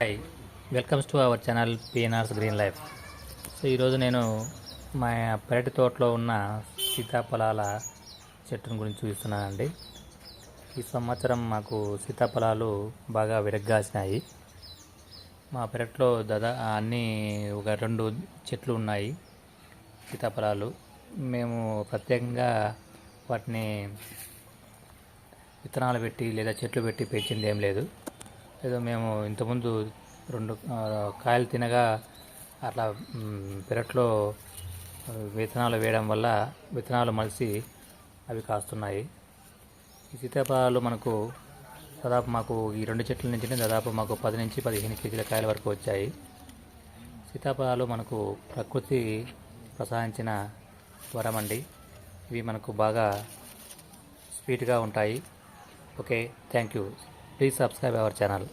Hi, welcomes to our channel PNR's green life. So ఈరోజు నేను మా పెరటి తోటలో ఉన్న సీతాఫలాల చెట్టును గురించి చూపిస్తున్నానండి. ఈ సంవత్సరం మాకు సీతాఫలాలు బాగా విరగ్గాసినాయి. మా పెరట్లో అన్నీ ఒక 2 చెట్లు ఉన్నాయి సీతాఫలాలు. మేము ప్రత్యేకంగా వాటిని విత్తనాలు పెట్టి లేదా చెట్లు పెట్టి పెంచింది ఏం లేదు. ఏదో మేము ఇంతకుముందు 2 కాయలు తినగా అట్లా పెరట్లో విత్తనాలు వేయడం వల్ల విత్తనాలు మొలిచి అవి కాస్తున్నాయి. ఈ సీతాఫలాలు మాకు ఈ 2 చెట్ల నుంచి దాదాపు మాకు 10 నుంచి 15 కేజీల కాయల వరకు వచ్చాయి. సీతాఫలాలు మనకు ప్రకృతి ప్రసాదించిన వరం అండి. ఇవి మనకు బాగా స్వీట్గా ఉంటాయి. Okay, thank you. Please subscribe our channel.